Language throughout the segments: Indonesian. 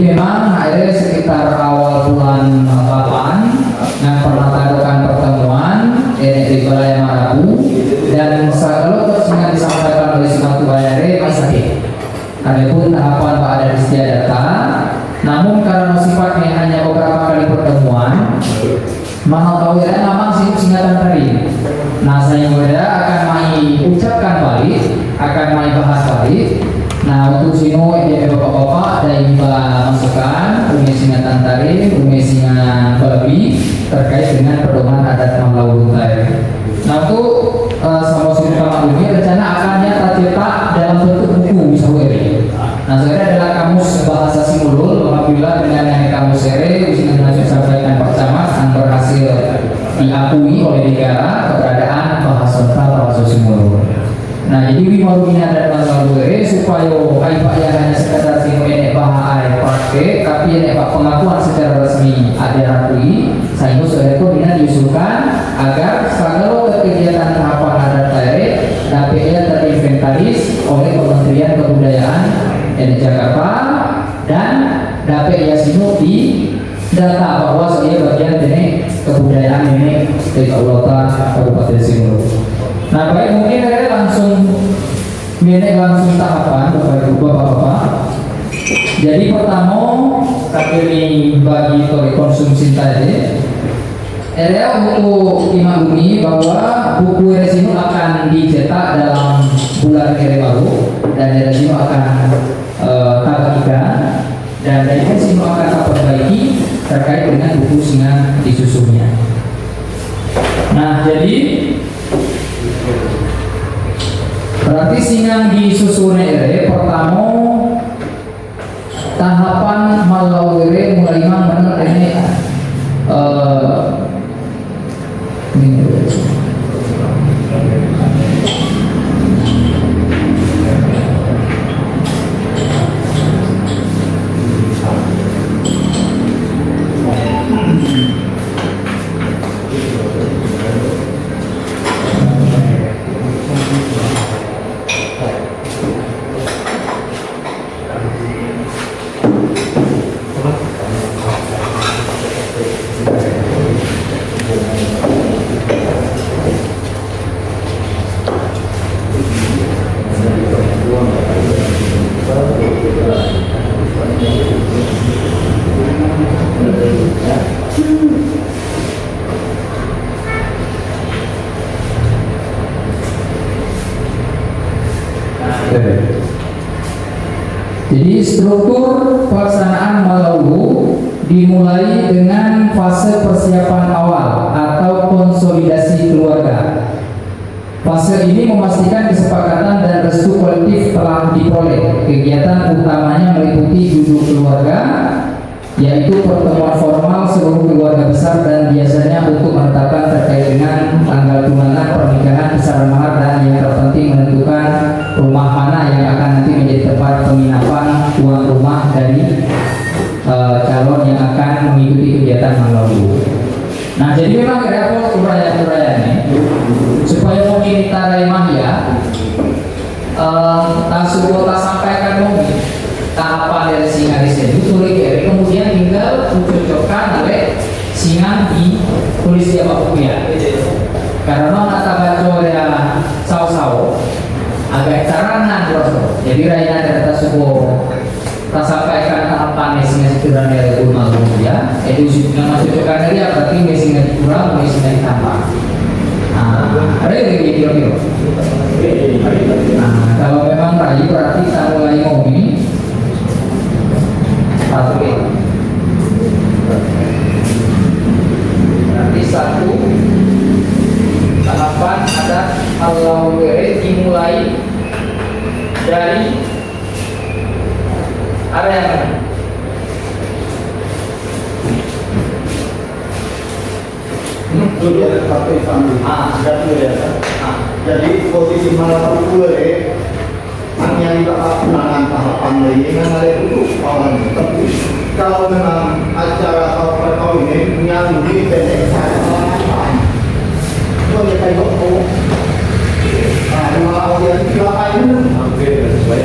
memang akhirnya sekitar awal bulan 8 yang pernah adakan pertemuan di Balai Marabu, dan kalau sehingga disampaikan oleh Simatu Bayare masih adapun tahapan Pak ada istiadat. Namun karena sifatnya hanya beberapa kali pertemuan, maka ya memang singkatan tadi. Nah, saya akan mai ucapkan balik, akan mai bahas balik. Nah, untuk sino bapak-bapak dan ibu masukan punya singkatan tadi, punya singkatan babi terkait dengan pedoman adat Manglawu tadi. Nah, untuk sama singkatan ini rencana akannya tercetak dalam bentuk buku misalnya. Nah, saya adalah kamus bahasa Simulul. Apabila dengan yang kamus sere usinya langsung sampaikan pertama akan berhasil diakui oleh negara keberadaan bahasa bahasa Simulul. Nah, jadi wimarumina dan Manglawu supaya aipak yang hanya sekedar singkatan bahasa pakai, tapi yang pengakuan secara resmi ada akui. Sehingga sudah itu diusulkan agar segala kegiatan tahapan adat daerah dapat terinventaris oleh Kementerian Kebudayaan di Jakarta dan dapat yasinu di data bahwa saya bagian dari kebudayaan ini dari Kabupaten Simulul. Nah, baik, mungkin saya langsung tahapan Bapak-Bapak. Jadi pertama kami bagi konsumsi tadi. Untuk dimaklumi bahwa buku resino akan dicetak dalam bulan baru, dan resino akan tabagikan, dan dari resino akan perbaiki terkait dengan buku singa disusunnya. Nah, jadi berarti singa disusunnya pertama tahapan Manglawu mulai benar ini jadi struktur pelaksanaan Manglawu dimulai dengan fase persiapan awal atau konsolidasi keluarga. Fase ini memastikan kesepakatan dan restu kolektif telah diperoleh. Kegiatan utamanya meliputi duduk keluarga, yaitu pertemuan formal seluruh keluarga besar, dan biasanya untuk menetapkan terkait dengan tanggal tunangan, pernikahan, besaran mahar, dan yang terpenting menentukan rumah mana yang akan nanti menjadi tempat penginapan tuan rumah dari calon yang akan mengikuti kegiatan Manglawu. Nah, jadi memang ada uraian-uraiannya supaya mungkin kita remah tak sampaikan mungkin tahapan dari singa itu tulis kemudian tinggal dicocokkan oleh singa di tulis dia buku ya. Karena kata baca ya saw agak caranan terus. Jadi raina data subuh tak sampaikan tahapan singa situran dari Manglawu ya. Itu yang masuk cocokkan dari berarti singa dikurang, singa ditambah. Ada yang kira-kira. Nah, kalau memang rayu berarti kita mulai ngomong satu nanti satu tahapan adat Manglawu dimulai dari area yang mana? Jadi posisi Manglawu yang dilakukan tahapan ini memang ada itu tapi kalau memang acara perkawinan yang di pendek saya itu dia kayak itu malah orang yang ngapain hampir sesuai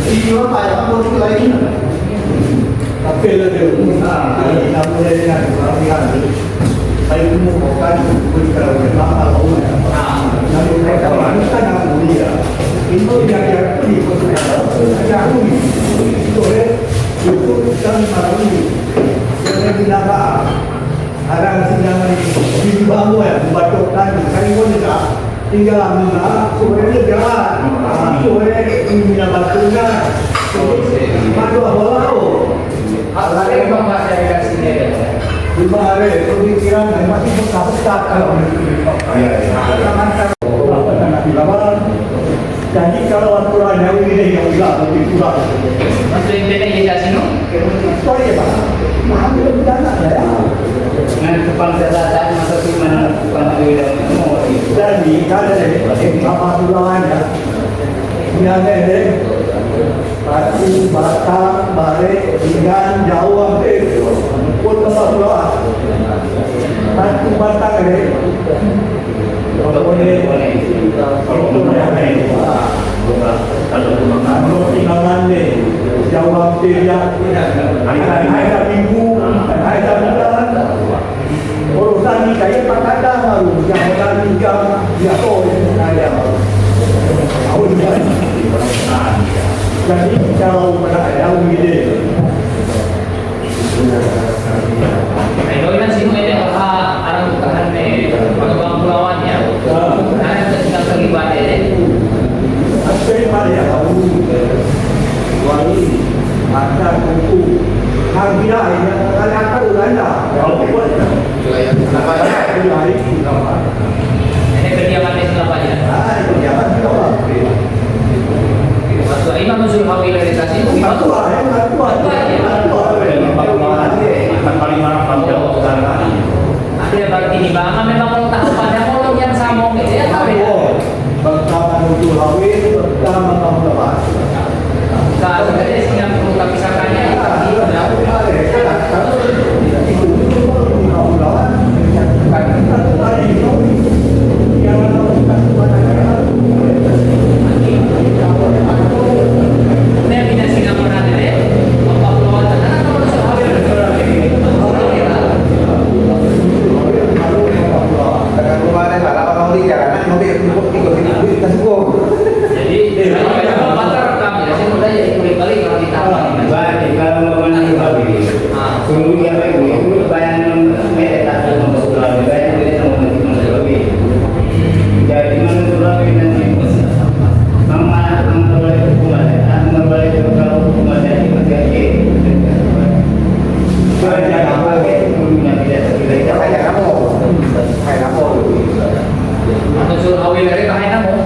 Iyo pa ako ko lain. Tapi dia namun dia nak berhati-hati. Saya menemukan kalau mahal lalu mereka kan aku dia. Itu yang pergi ke sana. Aku itu kan malu. Saya tidak orang sedang di bawah ya, batokan kali pun tidak tinggal ambil sore jalan, sore ini batunya, madu awal. Hari Bapak saya kasih dia. Di hari pemikiran masih bekas kalau jadi kalau aturan yang ini yang tidak lebih kurang. Maksud intinya kita sini? Sorry Pak, mengambil dana ya. Dengan kepala data masa di mana kepala Jadi kalau apa aturan ya, yang ini batu, batang, bare, ikan, jauh hampir pun tempat pulau. Batu batang ini, kalau boleh kalau tinggalan ni jauh hampir ya, hari minggu, hari bulan. Urusan ni kaya pakada baru, yang orang tinggal dia tahu saya. Tahu dia. Jadi kalau ada ide Ayo kan sih ini orang bukan pengembang pulauannya. Ada tinggal terlibat ini. aspek mana yang tahu wali ada buku harga yang ada Uganda. Kalau buat Ini kediaman di Surabaya. jangan tahu. Maksud Imam Mansur Hawil dari Tasik. Ada berarti di bawah memang mau tahu pada molong yang sama gitu ya tahu ya. Pertama untuk Hawil, pertama kamu lepas. Kalau ada yang perlu tapi sakannya tapi Mansur Hawil dari Tahina mau.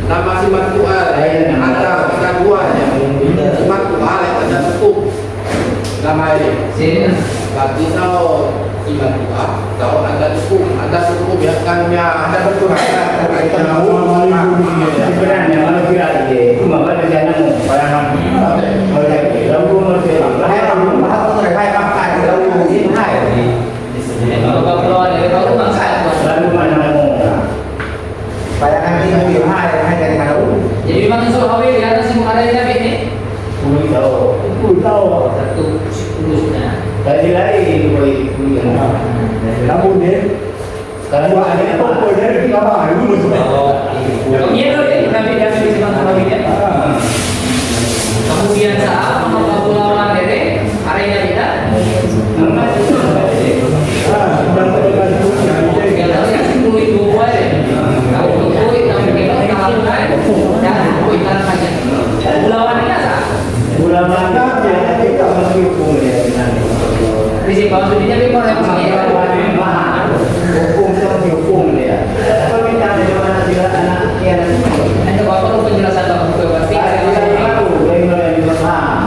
Nama si Matual ada kita buahnya Matual ada tutup nama ini Sini. bagi tahu si Matual tahu ada tutup biasanya ada betul kita tahu sebenarnya kalau kira itu maka jangan bayangan lalu Kalau keperluan dari kau tuh bangsa. lalu mana Jadi Mansur Hawil ya sih ada yang ini. tahu Satu siklusnya. dari lain Namun dia kalau ada apa dia kita baru Oh iya loh ya kita beda di Mansur Hawil ya. Kemudian saat Kepulauan Dede areanya beda.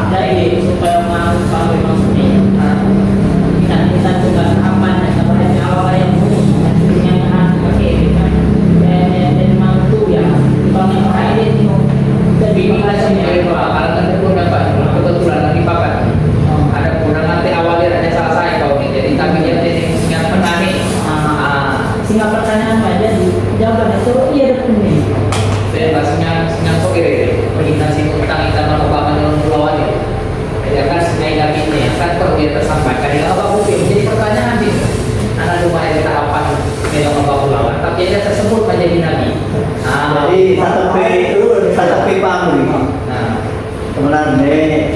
Jadi supaya mau maksudnya kita juga aman dan kemudian awal yang pakai dan mampu ya kalau yang lain itu Bimbing lah sih, kalau sebenarnya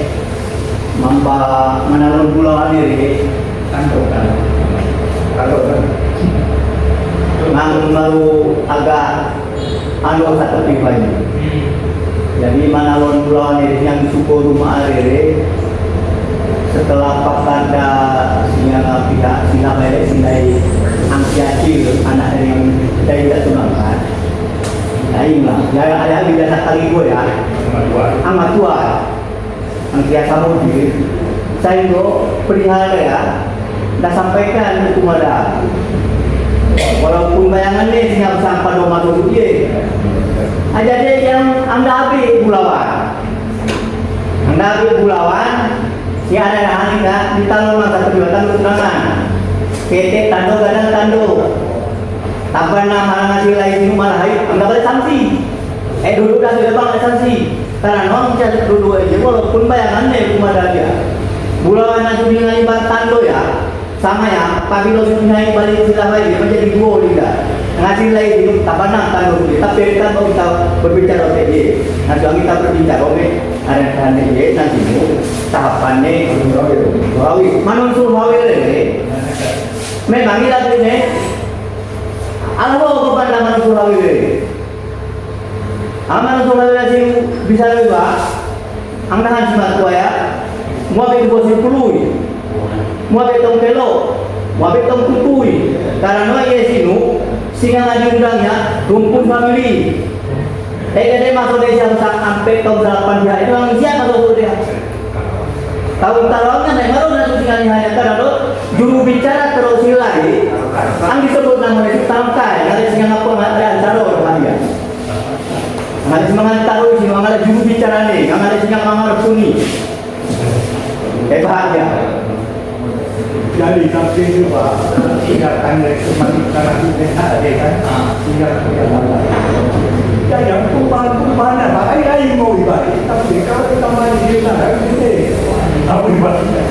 menalun pulau diri Kantor kan. nang baru agak anu satu pribadi. Jadi manalon pulau diri yang suku rumah diri setelah pakada sinyal pihak sinyal balik sinai angkiacil anak dari yang dari tidak tunangkan. Nah inilah, ya ada biasa kali gue ya. Amat tua, angkia samudi. Saya itu perihal ya, dah sampaikan itu kepada. Walaupun bayangannya sinyal sampai doma dulu dia. Ada dia yang anda habis bulawan, si ada yang anda di talung masa perjuangan tunangan. Ketek tando kadang tando. Apa nama ngasih lain malah anda boleh sanksi. Dulu dah sudah bang sanksi. Karena orang cari dulu aja walaupun bayangannya kepada dia. Bulawan nasi dengan ibarat tando ya. Sama ya, pabilo sungai balik sila lagi menjadi dua tidak. Ngasih lagi tak panang tando dia. Tapi kita mau kita berbicara lagi. Nanti kita berbicara lagi. Ada dia nanti tahapannya hawi. Manusul hawi lagi. Memang ini lagi ni. Apa kepada manusul hawi lagi? Aman soal lagi bisa juga. Ang nahan simat ko ya. Mo be ko sipului. Mo be tong pelo. Mo be tong tutuy. Karena ye sinu singa ngajundangnya rumpun family. Dia masuk dari jam sampai tahun 8 dia itu orang siapa masuk dia. Tahun-tahunnya yang baru nanti tinggal hanya karena juru bicara terus hilai. Ang disebut namanya itu tangkai. Ada singa apa ada taruh dia. Ada semangat taruh sini, ada juru bicara nih, ada singa mangar puni. Bahagia. Jadi sampai juga tinggalkan dari kematian itu ada kan? Tinggal. Ya yang tumpah-tumpah apa yang mau dibalik, tapi kalau kita main di sana itu apa dibaliknya?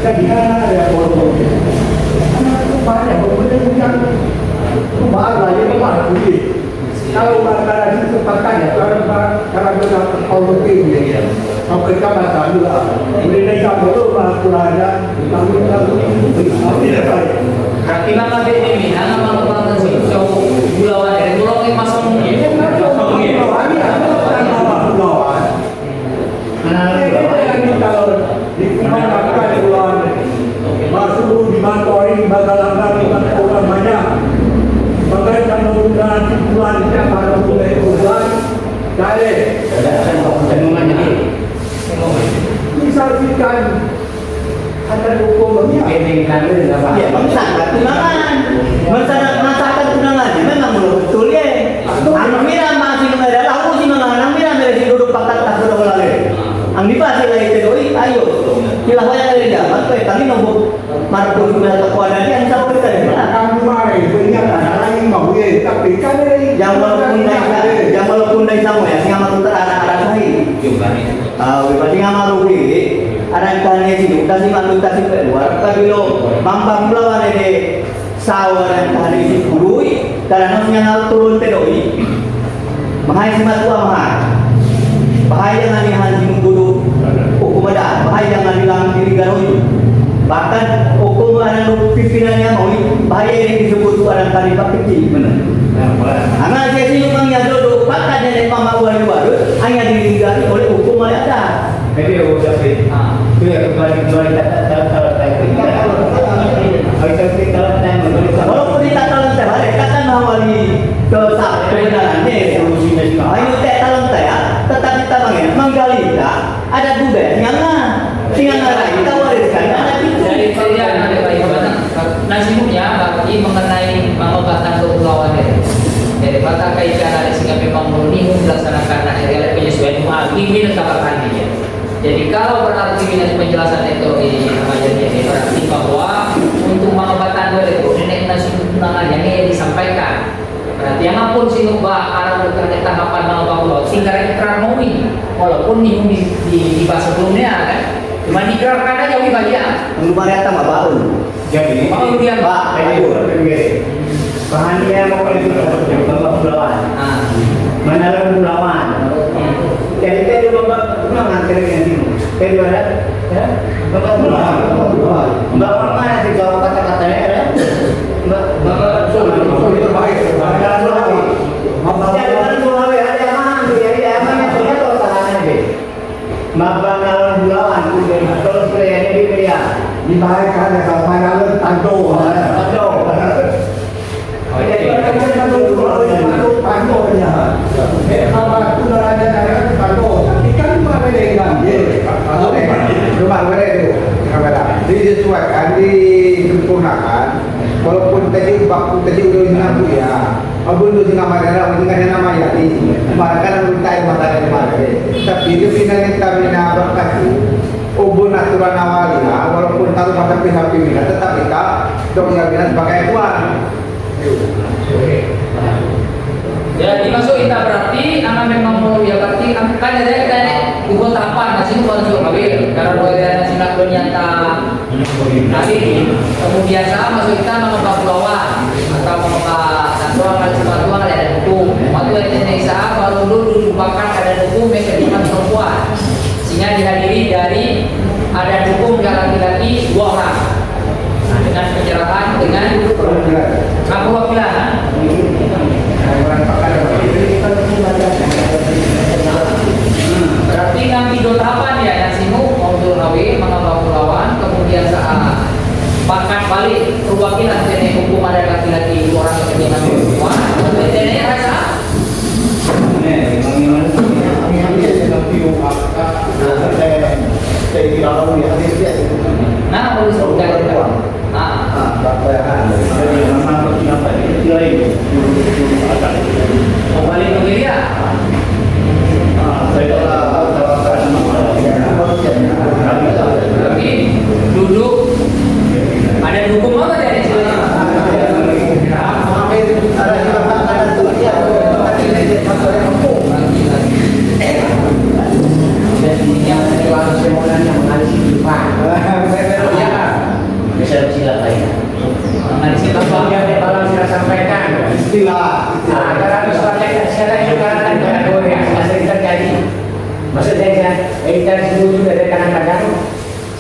Jadi kan ada bodoh. Karena tumpahnya benar-benar tumpah lagi tumpah lagi. Kalau antara itu pakainya karena benar kalau begini sampai kamar juga boleh kamu itu makulanya kamu tidak baik. Kita nggak ini, nggak mau bangun sih. So bulawan dari pulau ini masuk mungkin. Di kumandangkan bulan masuk di mantori bagalangan orang banyak. Bagai kalau bulan bulan pada bulan kali misalkan ada hukumnya Ya, masakan tunangan memang belum betul ya. Ang mira masih mengajar, aku sih mengajar mira dari duduk pakat tak sudah lagi. Ang di pasir lagi terus, ayo, kita bayar dari dia. Mas, kami nombor marco sudah kekuatan dia, insya Allah kita ni. kamu mai punya lain mau ye tapi kan Yang walaupun dari sama ya, singa matutar anak-anak saya. Berarti ngama rugi. Anak kalian sini, kasih matutar si keluar. Tapi lo mampang melawan ini sawah dan kali si kurui. Karena nasinya turun tedoi. Mahai si matua mahai. Bahaya dengan dihanjing guru hukum ada, bahaya dengan bilang diri garoi. Bahkan hukum anak pimpinannya mau bahaya yang disebut orang kali kecil benar. Anak saya sih memang ya dulu bahkan dari mama baru hanya ditinggali oleh hukum ada. Jadi udah sih. Itu ya kembali Walaupun kita talent teh, kata nawali ke kebenarannya solusinya juga. Ayo teh talent teh ya, tetap kita menggali kita ada juga singa ngarai kita wariskan anak itu. Dari kalian ada bagaimana nasibnya bagi mengenai pengobatan kepulauan ini. Dari mata kaitan ada sehingga memang murni melaksanakan area penyesuaian ini dan kabarkannya. Jadi kalau berarti dengan penjelasan itu ini berarti bahwa untuk pengobatan itu nenek nasi tunangan yang disampaikan. Berarti yang apapun sih mbak arah berkaitan tahapan pengobatan tinggal ikrar mumi walaupun di bahasa sebelumnya kan cuma diikrarkan aja lebih banyak. Belum ada tambah baru. jadi Mau dia Pak, bahannya mau itu bapak pulauan. Mana pulauan. Jadi kita bapak pulang nganterin Bagaimana? Ya? Bapak mana sih kalau kata-katanya ya? Bapak terbaik. Jangan Mulawi ada mana ya? Ya mana punya kalau tangannya deh. Mabang bulawan terus pilihannya dipilih. Dibaikkan ya kalau mana tanto. Tanto. Disesuaikan, disempurnakan. Walaupun tadi baku tadi udah ngaku ya, abun tu singa madara, singa nama ya ni. Markan minta matanya mana? Tapi itu pinang kita bina berkati. Ubun aturan awalnya, walaupun tahu masa pihak pimpinan, tetap kita dong yang bina sebagai tuan. Ya dimasuk kita berarti anak memang mau ya berarti kan ada kita buku tahapan nasi itu baru kawin karena boleh ada sinak nyata nanti kemudian saya masuk kita nama Papulawan atau nama Satuan Kalisatuan ada hukum waktu Indonesia baru dulu lupakan ada hukum yang terlibat perempuan sehingga dihadiri dari ada hukum yang laki-laki 2 orang nah, dengan pencerahan dengan perwakilan berarti nanti tahapan ya nasimu untuk nawi mengapa Pulawan kemudian saat pakat balik perwakilan jenis hukum ada laki-laki 2 orang kemudian perempuan jenisnya rasa nah boleh sebutkan kembali ke dia berarti duduk ada hukum apa dari sini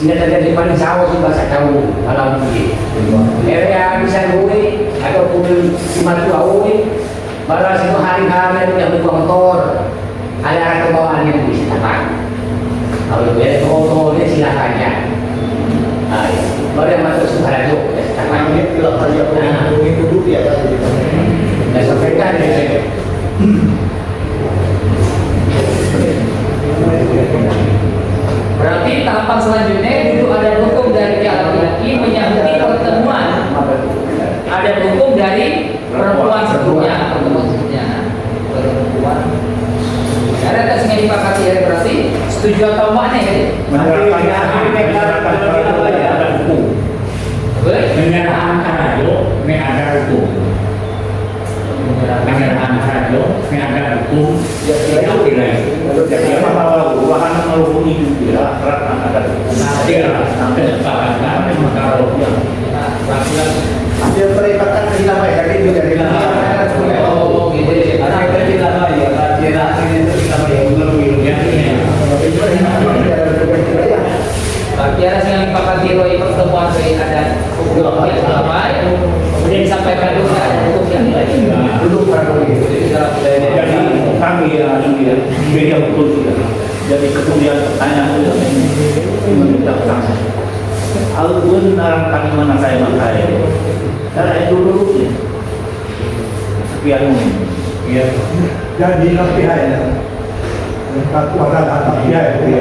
Sehingga terjadi paling sawah di bahasa kamu kalau begini. Area bisa gue ataupun cuma gue, balas itu hari-hari yang buka motor, ada anak kebawaan yang bisa tahan. Kalau dia motornya silakan ya. Baru yang masuk suara itu, tahan. Kalau kerja itu dulu ya kan. Dan sampaikan ya. berarti tahapan selanjutnya dulu ada hukum dari pihak laki-laki menyangkut pertemuan ada hukum dari perempuan sebelumnya perempuan ada tak sengaja dipakati ya berarti setuju atau enggak nih Menyerahkan radio, ini ada hukum. Menyerahkan radio, ini ada hukum. Yang tidak. Jadi apa bahan menghubungi juga kerana ada hukum. Sampai sepakatkan kalau yang Dia perintahkan kita baik dari juga dari oh gitu Karena kita tidak tahu ya, tidak itu kita belum bagi ada yang dipakati oleh pertemuan dari ada hukum yang sama kemudian disampaikan dulu ada hukum yang lain duduk pada jadi kami ya media betul sudah. Jadi kemudian pertanyaan itu meminta sanksi. Alun dalam kami mana saya makai. Karena itu dulu ya. Biar ya. Jadi lebih hanya satu orang atau dia jadi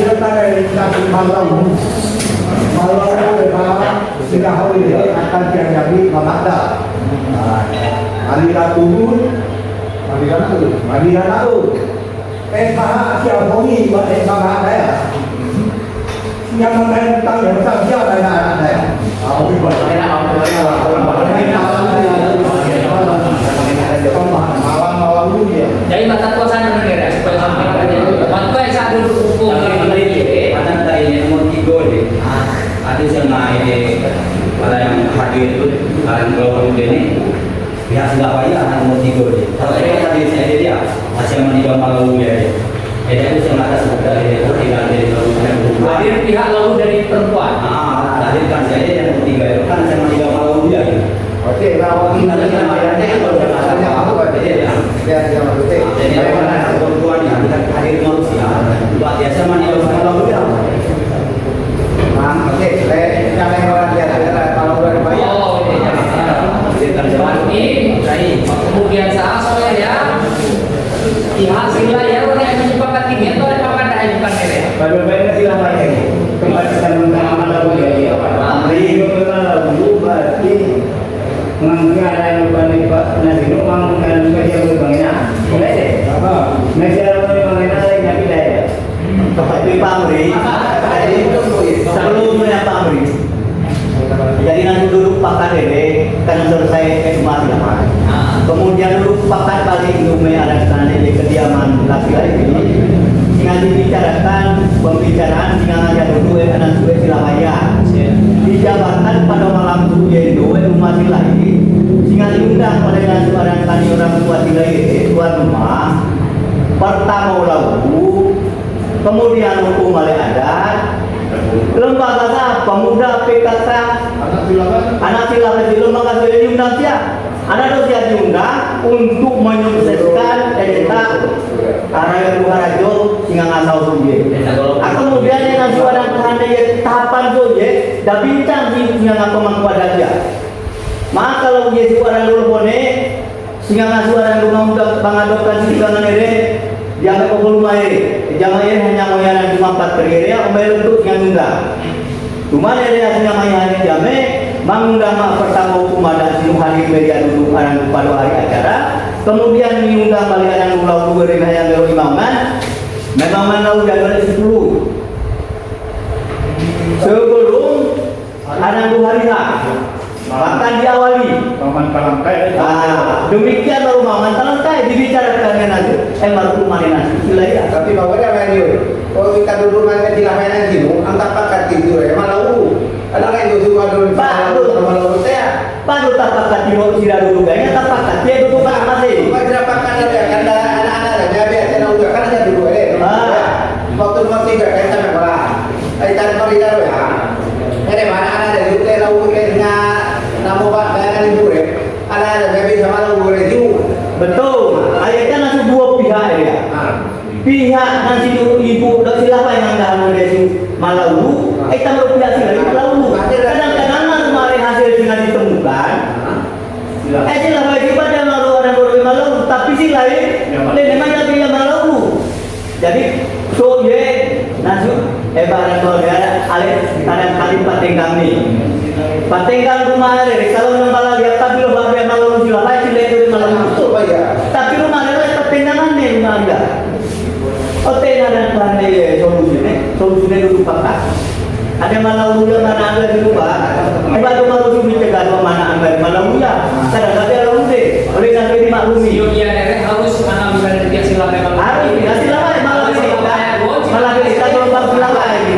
tentang ini malam sudah hari ini akan jadi mamada alira turun alira lalu mah siapa ini mamada ya yang mengenai tentang yang besar siapa ada ya malam dulu ya. jadi mata kuasa negara supaya sampai pada maka saat dulu hukum dari Padahal tadi nomor 3 deh. Ada yang naik pada yang hadir itu kalian kalau ini pihak sudah bayar nomor 3 deh. Kalau saya tadi saya dia masih menjadi malu ya. Jadi itu yang ada sebenarnya Hadir pihak lalu dari perempuan. Hadirkan saja yang ketiga itu kan sama tiga malam dia. Oke, kalau kita Kita bayarnya kan kalau ada apa beda. ya maksudnya. Jadi kalau ada perempuan yang kita hadir manusia, luar biasa manusia malam dia. Oke, yang orang dia ada kalau udah bayar. Oh, ini Hadirkan saja. ini kemudian saat sore ya hasil layar orang yang menyebabkan ini atau ada pakan dah bukan mere. Bagaimana sila bayar? Kembali ke dalam malam dia. Amri itu lalu berarti mengenai yang bukan Pak nasi itu mengenai media berbangnya. Boleh deh. Media berbangnya lagi nabi daya. Tapi pamri, sebelumnya pamri. Jadi nanti duduk pakai dede, karena selesai ekshumasi lama. Kemudian duduk pakai kali itu ada sana di kediaman laki-laki ini. Sehingga dibicarakan pembicaraan sehingga ada duduk anak suwe silamaya. Dijabarkan pada malam itu yaitu rumah silai. Sehingga diundang pada orang tadi orang tua silai tuan rumah. Pertama lalu, kemudian hukum balai adat, lembaga pemuda PKK, anak silakan di lembaga sudah diundang siap. Anak itu siap diundang untuk menyukseskan edita arah Harajo sehingga ngasau suje. Kemudian yang suara kehandai tahapan suje, dah bincang sehingga ngapa mengkuada dia. Maka kalau dia suara dulu bone, sehingga suara rumah muda pengadopkan sehingga nere. Jangan kau lumai, jangan hanya moyaran cuma 4 pergi ya, kembali untuk yang undang. Cuma dia hanya moyaran jame, mengundang mak pertama hukum ada sinuh hari media dulu orang pada hari acara, kemudian mengundang balik yang ulang dua hari yang baru imaman, memang mana udah dari 10. Sebelum anak 2 hari lah. Bahkan diawali. Demikian baru maman talangkai dibicarakan nanti. Baru kemarin nanti. Sila Tapi bawa dia main dia. Kalau kita duduk nanti di mainan sini, angkat pakat itu malau. Ada kan itu suka dulu. Malau saya. Baru tak pakat di bawah sila duduk gaya tak pakat dia duduk pak masih. Bukan tidak pakat ada karena anak-anak dia biasa nak udah kan saya duduk waktu nomor 3 kan sampai bola. Aitan korida ya. Ini mana ada duduk dia lalu kena namo pak bayangan ibu ada baby sama lalu itu. Betul. Ayatnya nanti 2 pihak ya. Pihak nanti ibu dan siapa yang anda menjadi malau. Kita pihak sila itu lalu. Kadang-kadang kemarin hasil dengan ditemukan. Sila bagi pada malu orang malau, tapi sila ini memang tapi yang malau. Jadi so ye nanti barang keluarga ada kali patenggang ni. Patenggang rumah ada. Kalau nambah lagi tapi lo bawa yang malau sila lain sila itu malau itu. Tapi rumah ada patenggangan ni rumah ada. Oke ada pandai solusinya dulu pakai. Ada malau dia mana ada di rumah. Ibadah malau itu dicegah mana ada malau dia. Kadang-kadang dia lalu deh. Oleh karena dimaklumi. Sionia nere harus mengambil dari sila memang. Harus silakan malam ini. Malam ini kita coba silakan ini.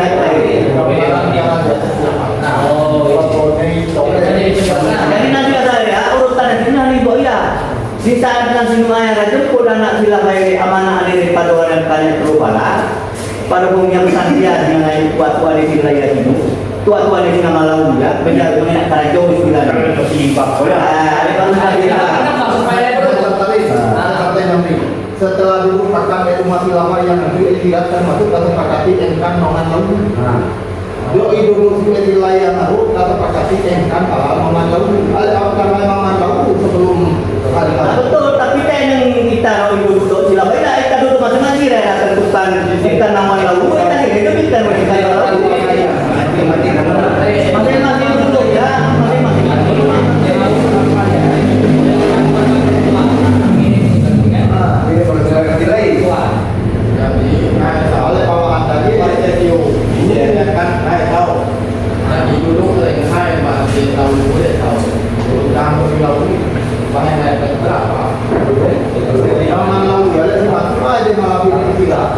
Jadi nanti ada ya urutan ini nanti boh ya. Di saat nanti numanya raja pun anak silakan amanah dari pada orang kalian perubahan. Pada punya pesantren yang lain tua-tua di wilayah itu, tua-tua di Malau ya, benar benar karena jauh sudah. Setelah dulu pakai umat lama yang tidak termasuk atau pakati engkang nongan lalu. Yo dulu sudah wilayah lalu atau pakati engkang nongan lalu. Ada apa nongan lalu sebelum hari betul, tapi yang kita ibu duduk sila beda, kita duduk masing-masing ya tentukan kita nama lalu kita hidup kita lalu masing-masing duduk ya masing-masing. Ini perjalanan lain. Jadi, soalnya bawaan tadi ada tiu, ini kan saya tahu. Jadi dulu hai masih tahu boleh tahu. Kamu tahu bahannya berapa? Yang mana lalu ya, ada cuma aja malah pilih tiga.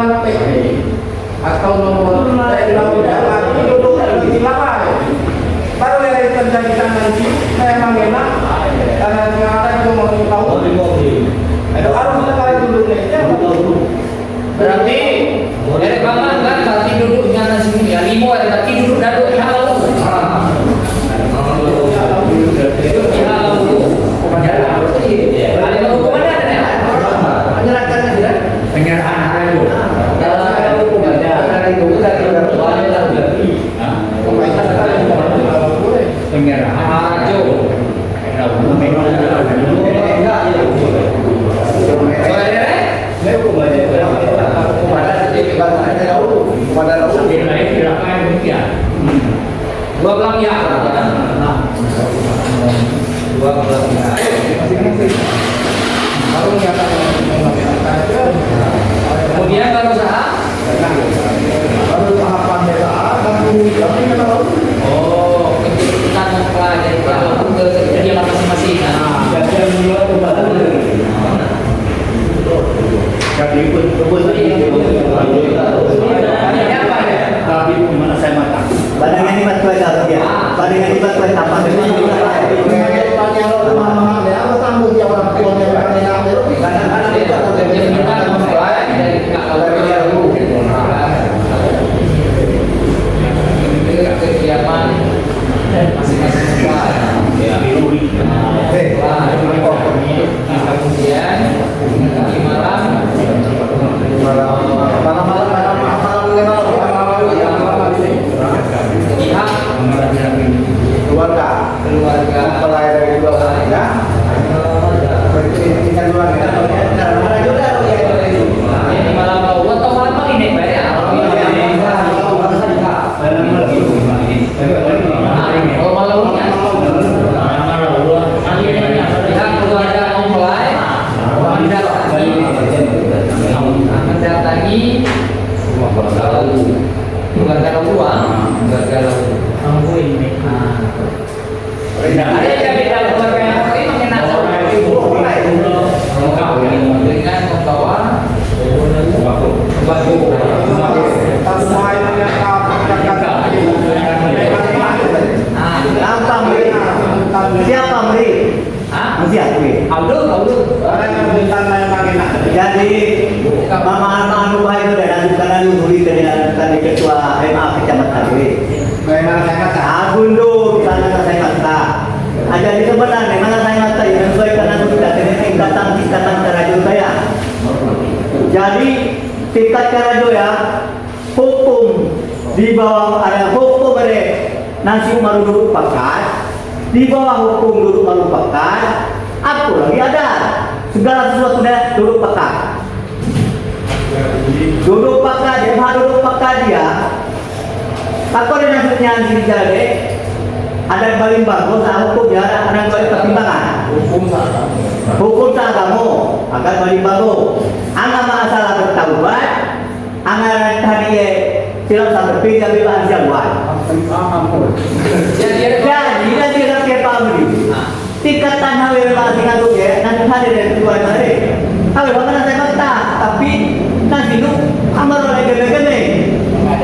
nomor PP atau nomor lagi duduk di silakan. Baru yang terjadi nanti memang enak karena sekarang itu mau tahu. Itu harus kita kali duduknya. Berarti dari bangun kan berarti duduknya nasi ya limo berarti duduk dadu halau. Halau dulu. Ada hukumannya ada ya? Menyerahkannya tidak? Penyerahan itu. Kalau hukum ada itu kita boleh lagi. Penyerahan. Ajo. Dua belah pihak. Dua belah pihak. Kemudian baru sah. Baru tahapan bela dan kemudian kita tahu. Oh, kita mempelajari kalau kerja masing-masing. Jadi ikut tapi mana saya mata. Badangan ini matu aja dia. Badangan ini matu aja apa? Kesiapan masing-masing sekolah. Kemudian nanti pihak keluarga mempelai dari dua keluarga tinggal keluarga ini malam mau atau malam ini Pak ya? Kalau malam ini pihak keluarga mempelai mendatangi bukan kalau uang, bukan kalau ada yang beda keluarga ini mengenal dengan membawa baju. Siapa beri? Siapa? Abdul. Jadi Mama Nuha itu dan karena dulu dengan tadi ketua MA kecamatan ini. bagaimana saya kata Agundo sana saya kata. Jadi sebenarnya mana saya kata yang sesuai karena sudah dengan tingkatan karajo saya. Jadi tingkat karajo ya hukum di bawah ada hukum ada nasi umaru duduk pakai di bawah hukum duduk malu pakai apa lagi ada segala sesuatu dia duduk pakai duduk pakai dia aku ada nasibnya di jadi ada yang paling bagus nah hukum ya ada yang paling pertimbangan hukum agama akan paling bagus angga masalah bertaubat angga tadi tidak sampai pinjam bilang jawan jadi nanti kita paham tingkatan hawe masing aku ya nanti hadir dari dua hari hawe bagaimana saya kata tapi nanti lu amar oleh gede-gede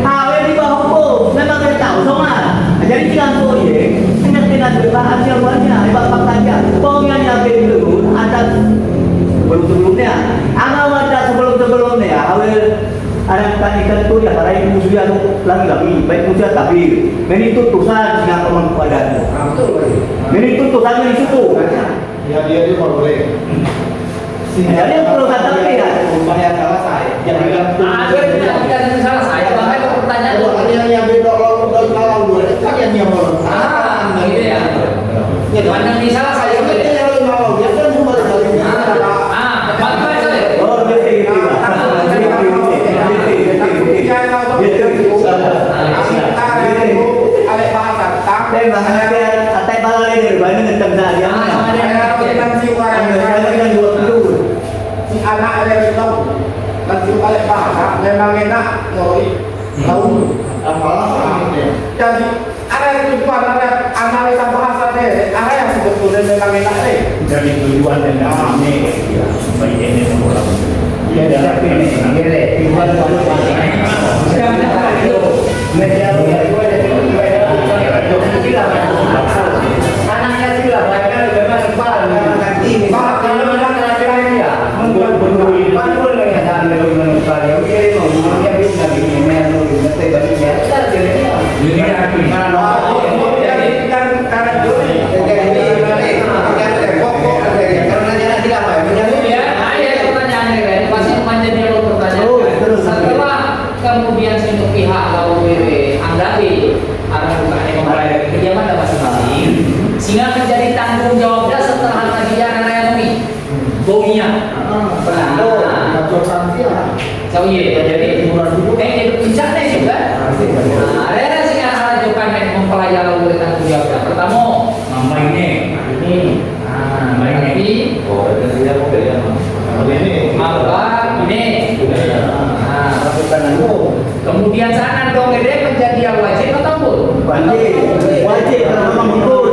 hawe di bawah hukum memang kita tahu semua jadi jangan boleh hanya tidak berbahas yang banyak bapak saja pokoknya nyampe dulu ada sebelum-sebelumnya ada sebelum-sebelumnya hawe ada ikan itu ya para ibu sudah lagi baik muda tapi menitut tusan dengan teman kepada menitut tusan di situ ya dia boleh jadi yang perlu kata ya upaya salah saya Jadi tidak salah saya bahkan itu pertanyaan yang beda kalau boleh kalian yang boleh gitu ya. Jangan di salah saya yang mau dia kan cuma dari bagus saya. oh betul memang enak tahu jadi ada yang tujuan ada analisa bahasa deh ada yang sebetulnya memang enak deh dari tujuan dan ini baik ini orang Siap ini, gile. Tuhan Siap itu. Media dua anaknya sila, mereka memang kepala nanti. Kalau memang dia, membuat peduli. Pantul yang ada dalam kepala. Oke, mau dia bisa bikin menu, nanti baginya. Ini lagi. Jadi kan karena juri. Kemudian untuk pihak lalu anggapi arah bukan mempelai kediaman masing-masing sehingga menjadi tanggung jawabnya setelah kajian anatomi baunya so iya jadi itu bicaranya juga ada sih arah juga mempelai lalu tanggung jawabnya pertama mama ini kemudian sana dong gede menjadi yang wajib atau bu? Wajib karena memang ikut.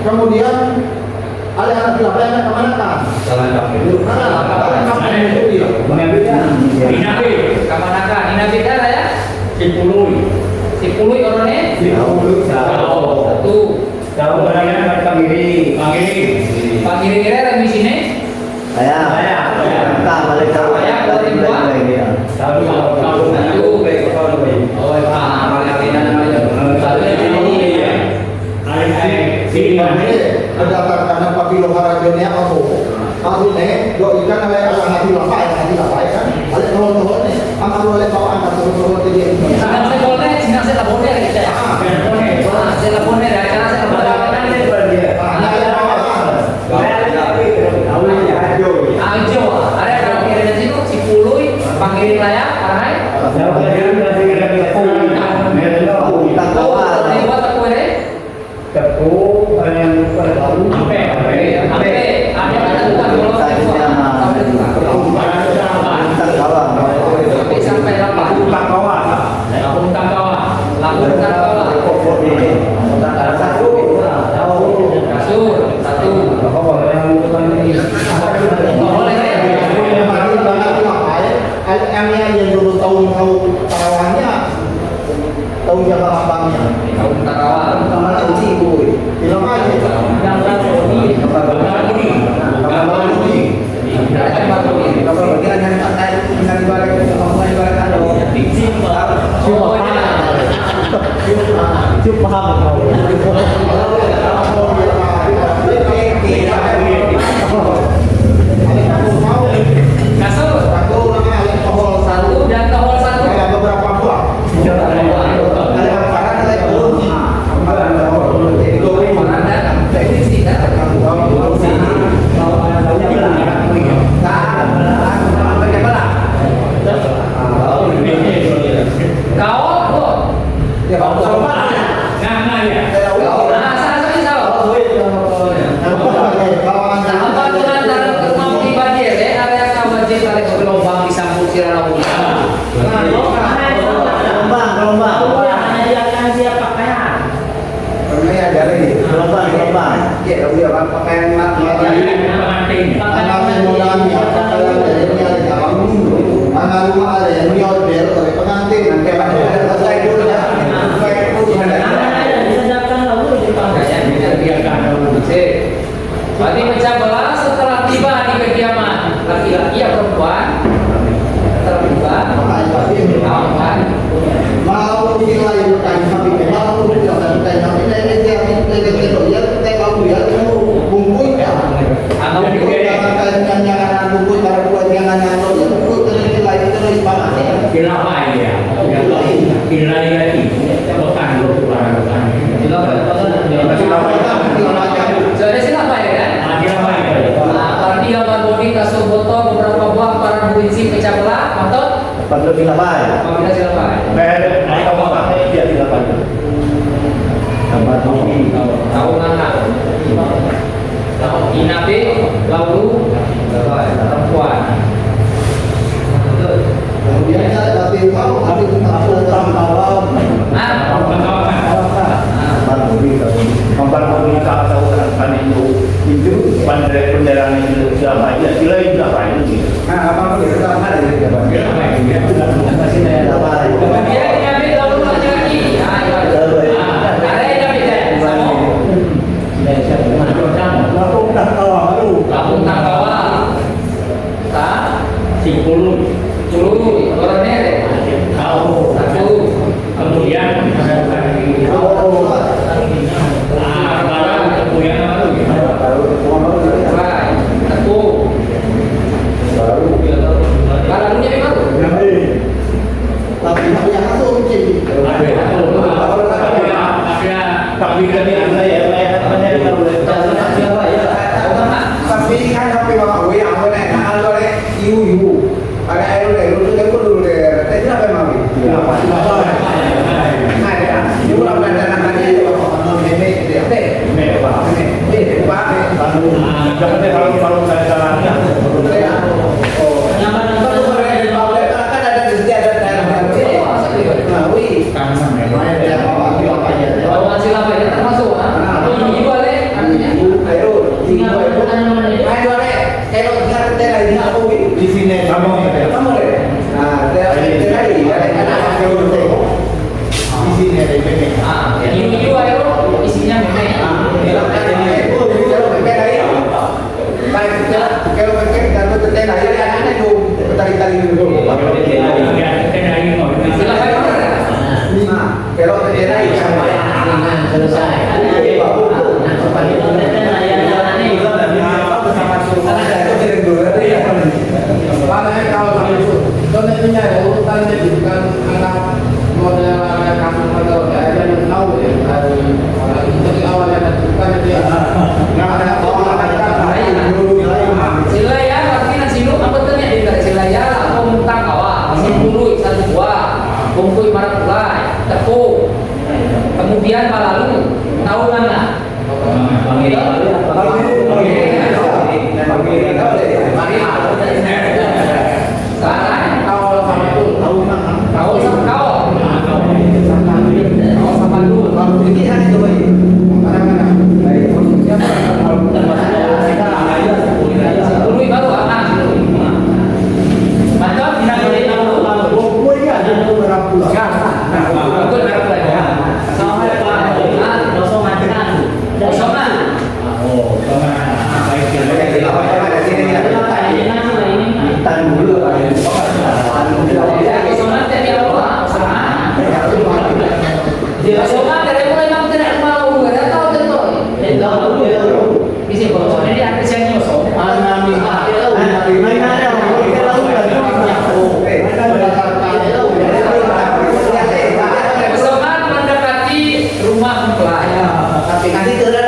Kemudian ada anak siapa yang kemana kan? Inabi kan ya? Sipului orangnya? Satu. Tahu barangnya panggiri. Panggiri kira ada di sini? Saya. Tak balik tahu. Tahu. Berdasarkan apabila harajonya aku maksudnya do ikan oleh anak hati lapai kan oleh tahun-tahun nih amal oleh bawa angkat tahun-tahun dia Jangan saya boleh saya boleh cara saya boleh ajo ada yang kira di situ Cipului panggil layak arai yang dulu tahun tarawahnya tahun jaga lambangnya tahun tarawah sama uji boy bilang aja yang satu dan tahun satu beberapa buah kau ya kalau tahu mana inabe lalu perempuan Kemudian tapi kalau ada tentang awam, memperbaiki tahu kan itu penderaan itu siapa aja sila itu apa itu Nah, apa boleh kita ada di depan. masih ada apa kemudian inabe lalu laki-laki ada inabe sama Lapung dah kawan baru. lapung tangkawa tak Singkulun. Cului, koronel, Tahu. satu, Kemudian barang kemudian apa lagi? dua, satu, barangnya baru. tapi yang satu mungkin. tapi kan ada ya Tapi kan sampai bawa gue yang mana? Nah, kalau ada iu, ada air dulu, itu dulu deh. Tapi apa yang mau? Ada. Ibu orang ada tadi ini dia. jangan kalau saya salahnya Kan ada di sini ada daerah. Nah, wih. Kalau masih lama ya termasuk, ini boleh artinya. Ayo, kalau kita tera ini apa wih? Di sini Kamu deh. Nah, tera ini ada kalau di sini ada ini. Ini ayo isinya memang. Kalau pakai kalau tera ini ada itu tali-tali dulu. Silakan Pak. Nah, kalau tera ini sama. Selesai. Makanya kalau sampai itu, sebenarnya ya urutannya bukan anak model kampung atau daerah yang tahu ya dari orang itu dari awalnya dan bukan dia. Nggak ada orang Sila ya, artinya silu apa tanya di sila ya, aku tang kawa, simpului satu dua, kumpul marak ulai, tepu, kemudian malalu, tahu mana? Salah, kalau sama itu tahu mana? kau sama kau sama lu, Ini hanya itu baik. simpului baru apa? Macam tidak boleh tahu. Betul marak ulai. Kosongan. Kosongan tapi apa? Kosongan dari mulai mang tidak mau, ada tahu tentu. Bisa kosongan ini arti saya nyosong. Kosongan mendekati rumah mempelai. Tapi nanti terus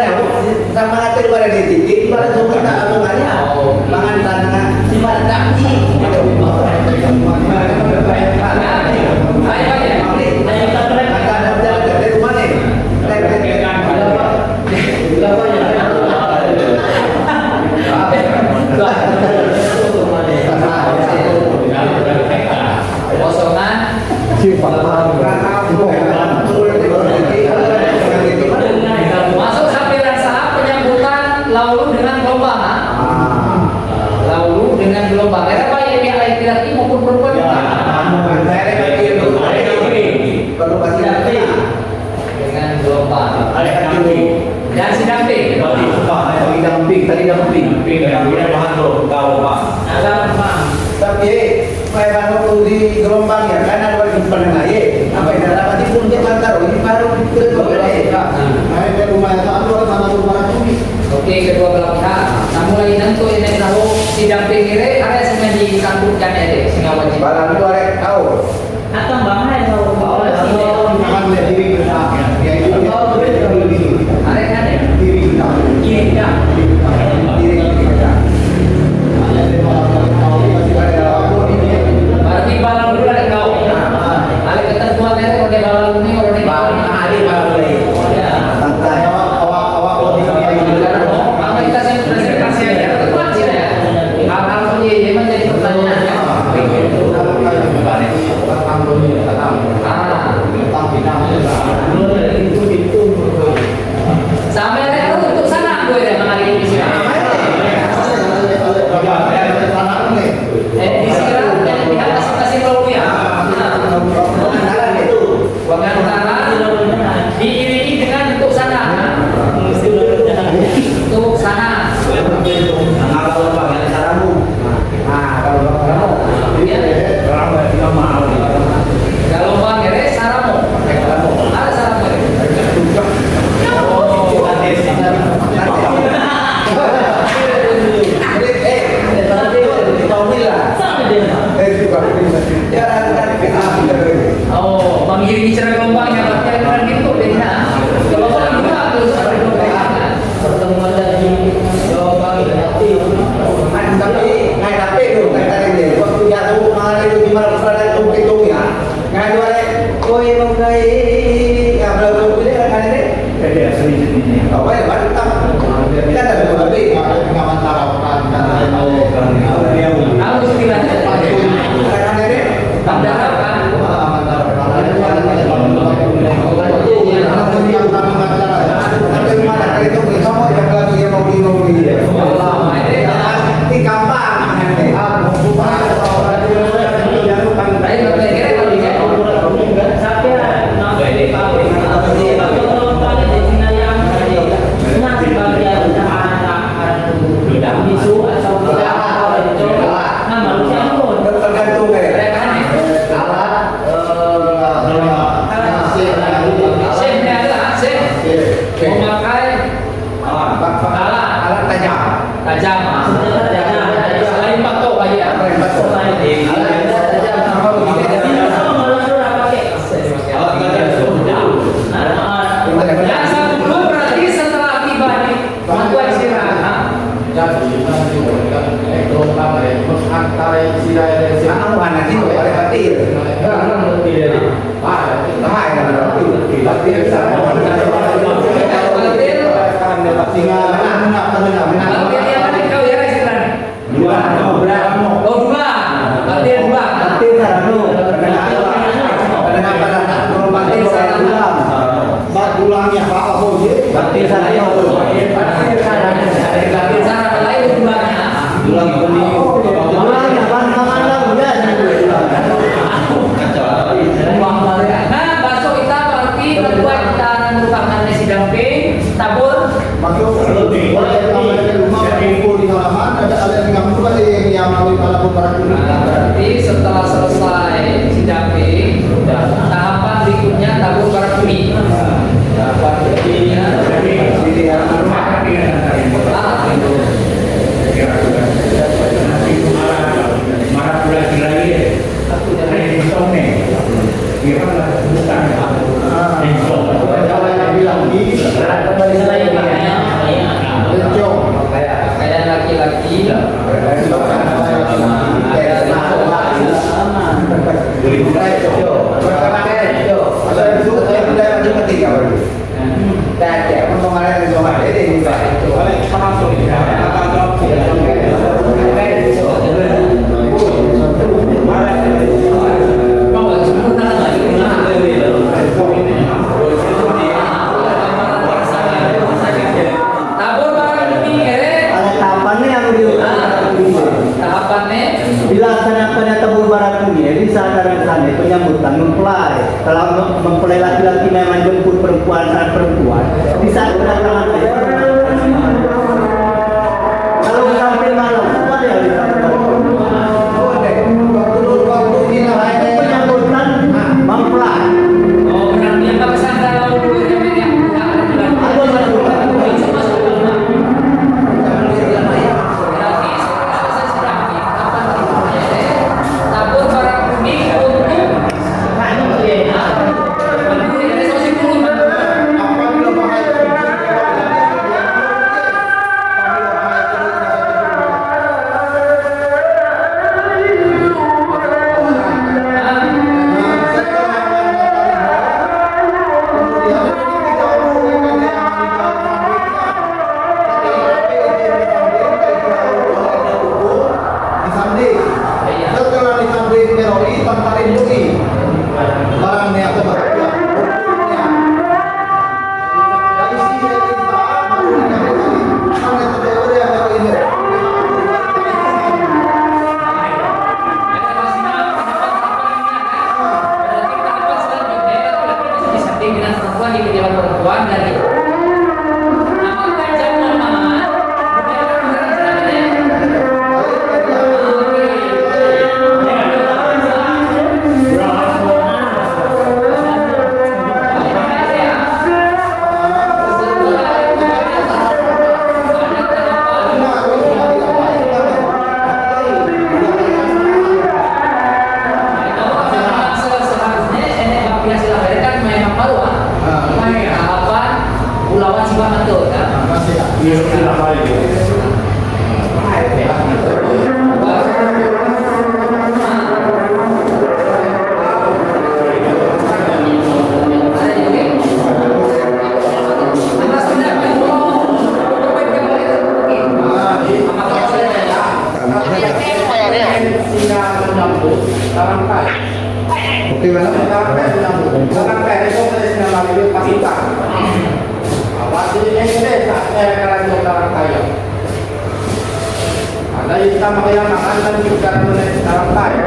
sama hati pada di titik, pada cuma tak abangnya. Mangan tanah, pada kaki. Kosongan masuk sampai rasa penyambutan laulu dengan gelombang. Laulu dengan gelombang. Ada baik pihak laki-laki maupun perempuan. Dengan gelombang. Dan sidamping. Tapi kayak waktu di gelombang ya kan ada di penengah ya. Apa yang dapat di pun dia mantar ini baru kedua Nah, itu rumah itu ada orang tanah rumah itu. Oke, kedua belah pihak. Nah, mulai nanti ini tahu sidamping ini ada yang dikandungkan ya, sehingga wajib. Barang itu ada tahu. Atau bahaya kalau oleh Jangan lihat diri kita. Ya itu dia. Ada kan ya? Diri kita. Iya, tidak. Diri kita. Berarti balang dulu ada kau. Ada ketentuan dari orang balang ini orang balang. Santai. Apa ya baru tak? Kita ada dua lebih. Pengaman tarapan kan Tahu istilahnya Pandarapan. Tajam. Selain patok lagi apa yang patok? Yang satu belum berarti setelah tiba di membuat istirahat. Jadi antara istirahat mana sih ada batil? Ulangnya Pak Ahoy. Batil sana ya. Ulangnya mana udah. Nah, bakso kita berarti kedua kita merupakan nasi damping, tabur. Maksud boleh tambah di rumah kumpul di halaman ada yang ngambil juga yang melalui para beberapa Nah, berarti setelah selesai si damping, tahapan berikutnya tabur barang kuning. Tahapan berikutnya pakaian laki-laki. Tabur barang kuning Ada tahapannya yang tahapannya dilaksanakannya tabur barang kuning di sana penyambutan mempelai. Kalau mempelai laki-laki memang jemput perempuan saat perempuan di saat kedatangan kalau sampai malam ada yang penyambutan mempelai. oh berarti yang tak pesan dalam dulu yang tabur barang kuning untuk setelah disambung terori tanpa lindungi barangnya atau barangnya dari sisi dengan perempuan di kediaman perempuan dari saya kerana orang kaya. Ada yang sama yang makan dan juga menaik orang kaya.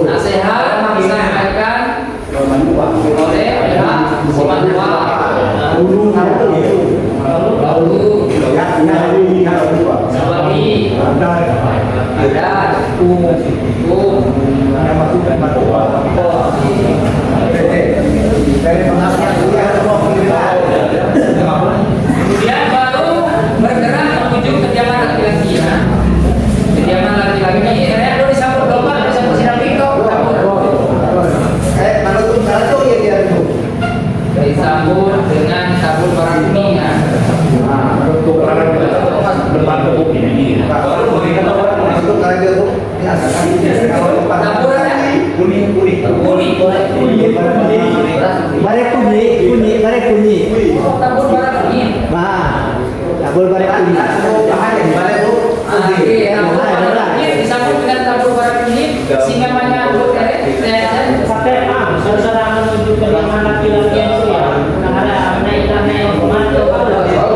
Nasihat disampaikan oleh pihak Siman Tua. Lalu sebagai adat kemudian baru bergerak menuju kediaman laki-laki ya. Kediaman laki-laki saya dulu disambut domba, disambut sidang Vito, disambut dengan tabur barang bumi ya. Tabur barang bumi. Disambut dengan tabur barang bumi sehingga menyambut saudara menuju ke kediaman laki-laki yang sia. Ada naik yang pemantau kalau tempatnya ada.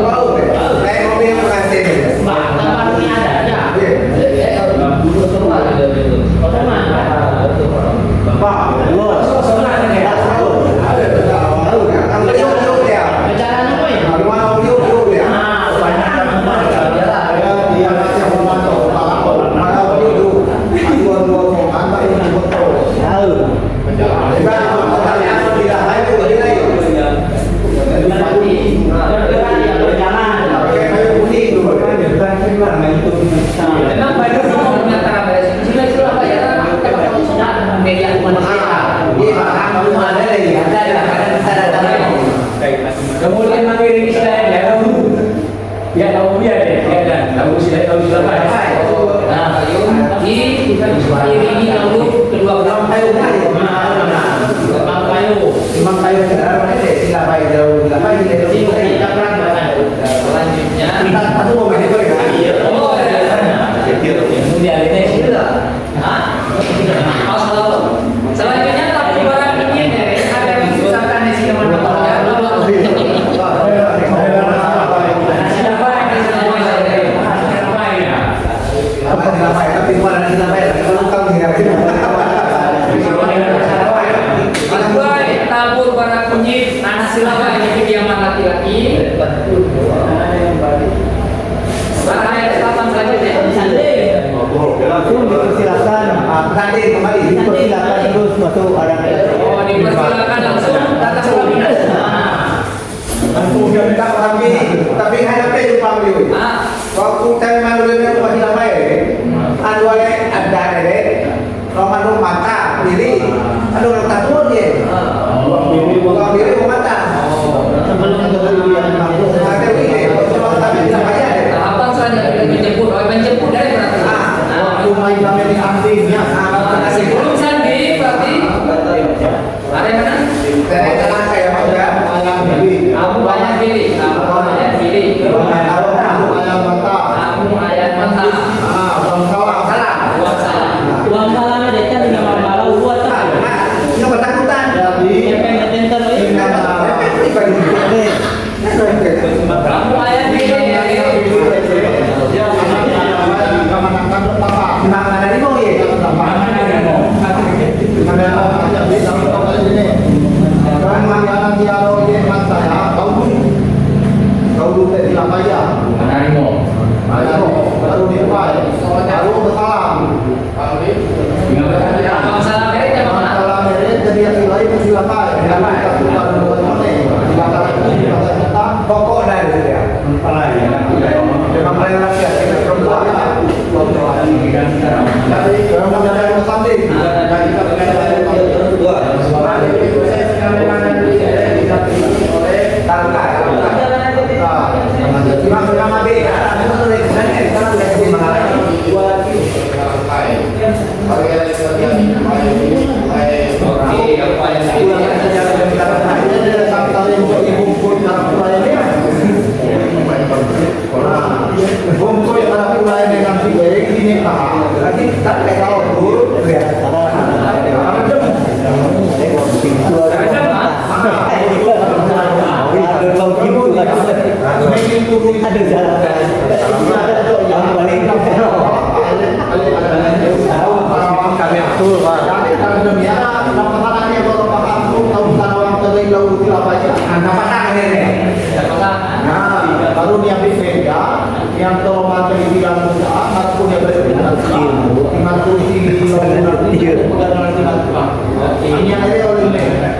memang banyak yang menyatakan pada sini itu apa ya? Media kemudian mengirim istilah ya tahu dia deh ya tahu istilah tahu istilah nah diiringi lalu kedua belah kayu selanjutnya tabur barang ini ada yang disusahkan di sini motornya. Tabur barang kunyit anak silawai di kediaman laki-laki. Barang yang selatan selanjutnya. Langsung dipersilakan dipersilakan terus masuk orang. Oh, dipersilakan langsung datang ke kabinet. Tapi hanya jumpa beliau. Waktu saya malu dengan pasti lama ya. Anu ada kalau mata diri, ada orang takut dia. Bukan diri mata. Sebelum ada ini, cuma tapi tidak bayar. Tahapan selanjutnya menjemput dari berarti. Rumah yang di antingnya. Sebelum sandi berarti ada yang mana? Saya telah saya sudah banyak pilih. Kamu banyak pilih. Kamu ayat mata. Buat salah. Uang salamnya dekat dengan malam buat tak. Yang bertakutan. Yang pengen tenter ini. Kamu ayat pilih. Mana di mau ya? Baru dia berbeda, yang terlalu terbilang muda, ataupun dia berbeda dengan kursi di ini yang ada oleh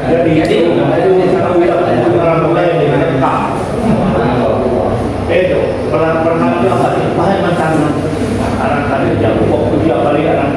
Jadi satu orang mulai dengan lengkap. Itu pernah macam orang tadi jauh waktu dia balik orang